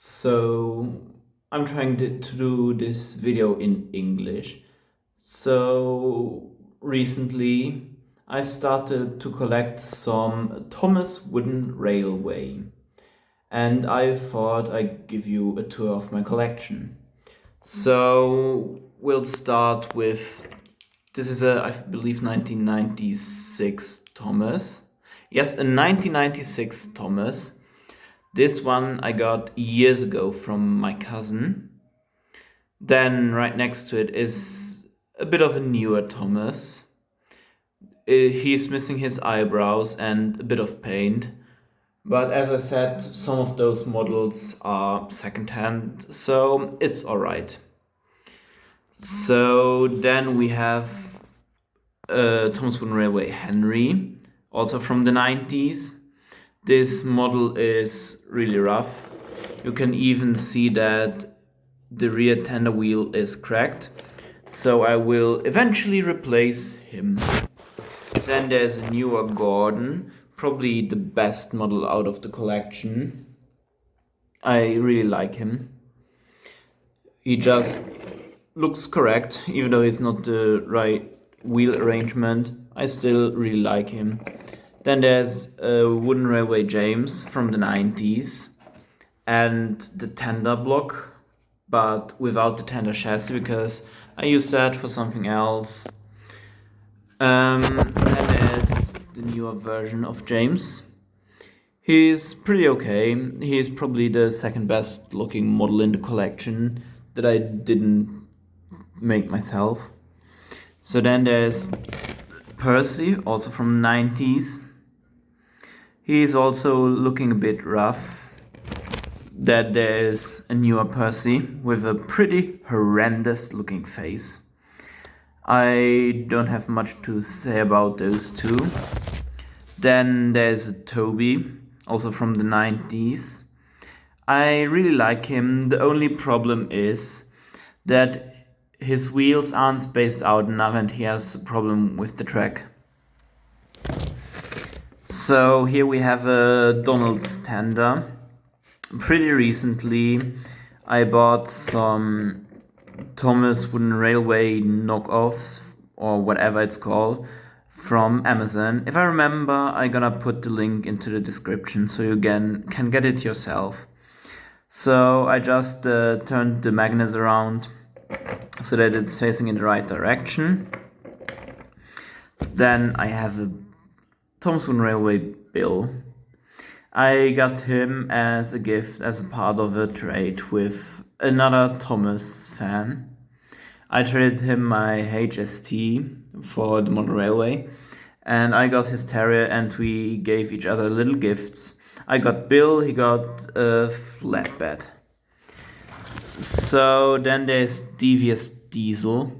So I'm trying to do this video in English. So recently I've started to collect some Thomas Wooden Railway, and I thought I'd give you a tour of my collection. So we'll start with, this is a, I believe, 1996 Thomas. Yes, a 1996 Thomas. This one I got years ago from my cousin. Then right next to it is a bit of a newer Thomas. He's missing his eyebrows and a bit of paint. But as I said, some of those models are secondhand, so it's alright. So then we have Thomas Wooden Railway Henry, also from the 90s. This model is really rough. You can even see that the rear tender wheel is cracked. So I will eventually replace him. Then there's a newer Gordon, probably the best model out of the collection. I really like him. He just looks correct, even though he's not the right wheel arrangement. I still really like him. Then there's a Wooden Railway James from the 90s and the tender block, but without the tender chassis because I used that for something else. Then there's the newer version of James. He's pretty okay. He's probably the second best looking model in the collection that I didn't make myself. So then there's Percy, also from the 90s. He's also looking a bit rough. That there's a newer Percy with a pretty horrendous looking face. I don't have much to say about those two. Then there's a Toby, also from the 90s. I really like him. The only problem is that his wheels aren't spaced out enough and he has a problem with the track. So here we have a Donald's tender. Pretty recently I bought some Thomas Wooden Railway knockoffs, or whatever it's called, from Amazon. If I remember, I'm gonna put the link into the description so you can get it yourself. So I just turned the magnets around so that it's facing in the right direction. Then I have a Thomas Wooden Railway Bill. I got him as a gift as a part of a trade with another Thomas fan. I traded him my HST for the Model Railway, and I got his Terrier, and we gave each other little gifts. I got Bill, he got a flatbed. So then there's Devious Diesel.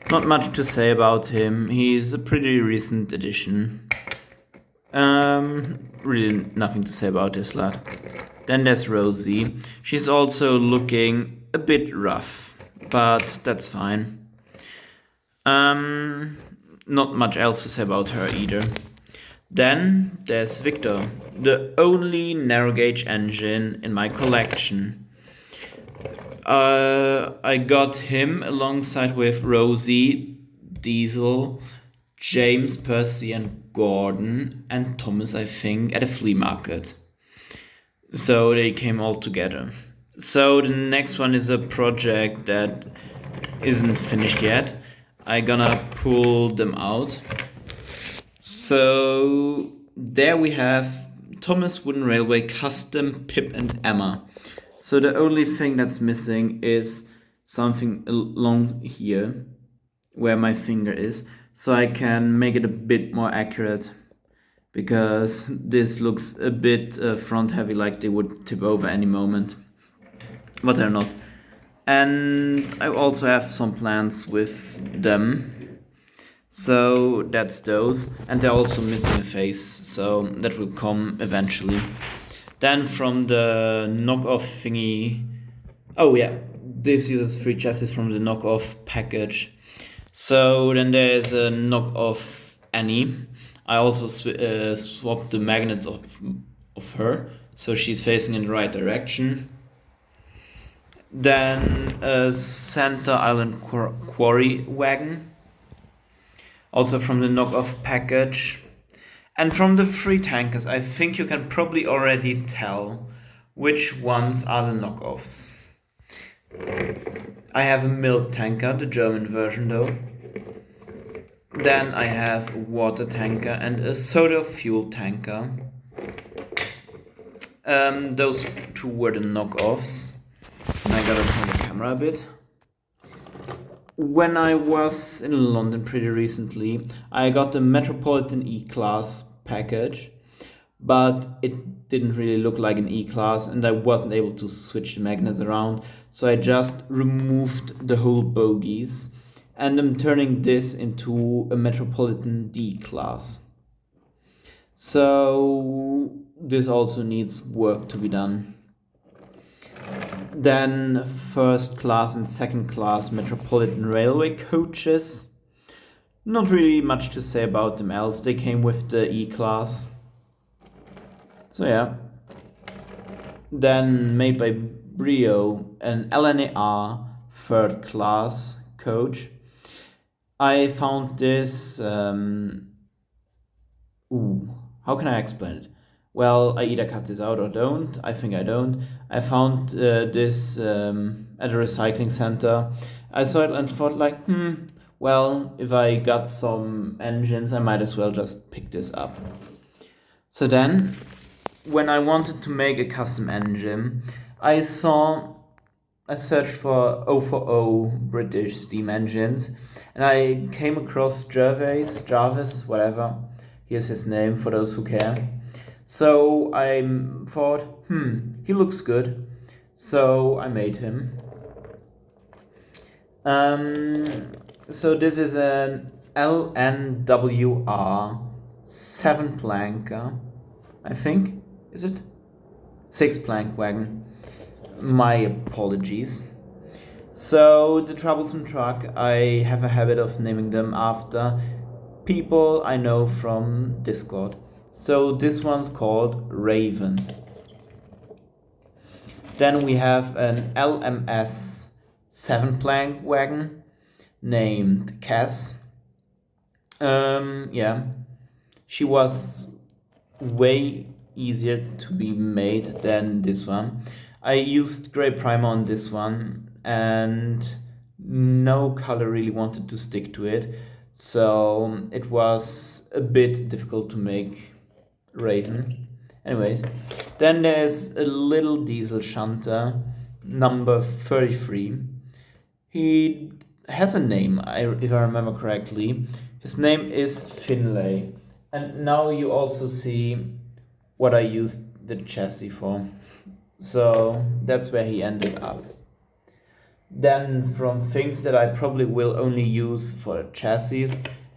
Not much to say about him. He's a pretty recent addition. Really nothing to say about this lad. Then there's Rosie. She's also looking a bit rough, but that's fine. Not much else to say about her either. Then there's Victor, the only narrow gauge engine in my collection. I got him alongside with Rosie, Diesel, James, Percy and Gordon and Thomas, I think, at a flea market. So they came all together. So the next one is a project that isn't finished yet. I'm gonna pull them out. So there we have Thomas Wooden Railway Custom Pip and Emma. So the only thing that's missing is something along here where my finger is, so I can make it a bit more accurate, because this looks a bit front heavy, like they would tip over any moment, but they're not. And I also have some plans with them, so that's those. And they're also missing a face, so that will come eventually. Then from the knockoff thingy, oh yeah, this uses 3 chassis from the knockoff package. So then there's a knockoff Annie. I also swapped the magnets of her, so she's facing in the right direction. Then a Center Island Quarry wagon, also from the knockoff package. And from the free tankers, I think you can probably already tell which ones are the knockoffs. I have a milk tanker, the German version though. Then I have a water tanker and a soda fuel tanker. Those two were the knockoffs. And I gotta turn the camera a bit. When I was in London pretty recently, I got the Metropolitan E-Class package, but it didn't really look like an E-Class and I wasn't able to switch the magnets around, so I just removed the whole bogies and I'm turning this into a Metropolitan D-Class. So this also needs work to be done. Then first class and second class Metropolitan Railway coaches. Not really much to say about them else, they came with the E-Class. So yeah. Then made by Brio, an LNAR third class coach. I found this, how can I explain it? Well, I either cut this out or don't. I think I don't. I found this at a recycling center. I saw it and thought like, well, if I got some engines, I might as well just pick this up. So then, when I wanted to make a custom engine, I searched for 040 British steam engines, and I came across Jarvis, whatever. Here's his name for those who care. So I thought, he looks good. So I made him. So this is an LNWR 7-planker, I think, is it? 6-plank wagon. My apologies. So the troublesome truck, I have a habit of naming them after people I know from Discord. So this one's called Raven. Then we have an LMS 7-plank wagon named Cass. Yeah, she was way easier to be made than this one. I used grey primer on this one and no color really wanted to stick to it, so it was a bit difficult to make Raven. Anyways, then there's a little diesel shunter, number 33. He has a name, if I remember correctly. His name is Finlay. And now you also see what I used the chassis for. So that's where he ended up. Then from things that I probably will only use for chassis,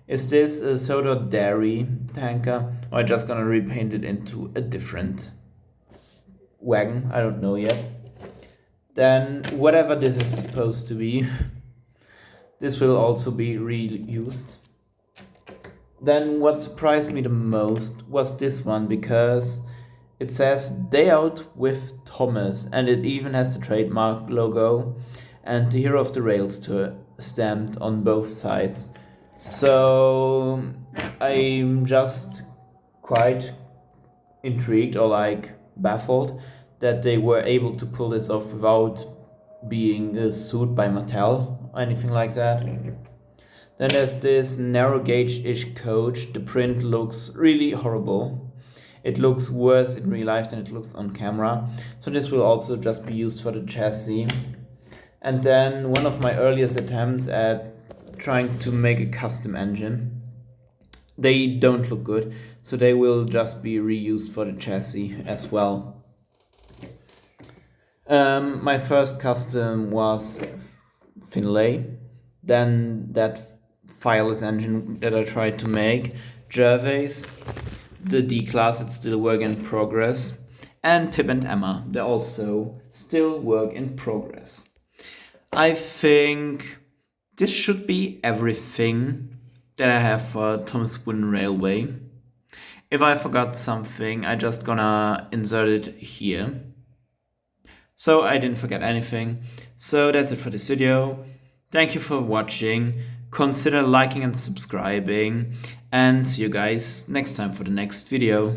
is this a Soda Dairy tanker, or I'm just gonna repaint it into a different wagon, I don't know yet. Then whatever this is supposed to be, this will also be reused. Then what surprised me the most was this one, because it says Day Out with Thomas and it even has the trademark logo and the Hero of the Rails stamped on both sides. So I'm just quite intrigued or like baffled that they were able to pull this off without being sued by Mattel or anything like that. Then there's this narrow gauge-ish coach. The print looks really horrible. It looks worse in real life than it looks on camera. So this will also just be used for the chassis. And then one of my earliest attempts at trying to make a custom engine. They don't look good, so they will just be reused for the chassis as well. My first custom was Finlay. Then that fireless engine that I tried to make, Gervais, the D-Class, it's still a work in progress, and Pip and Emma, they're also still work in progress. I think this should be everything that I have for Thomas Wooden Railway. If I forgot something, I just gonna insert it here. So I didn't forget anything. So that's it for this video. Thank you for watching. Consider liking and subscribing, and see you guys next time for the next video.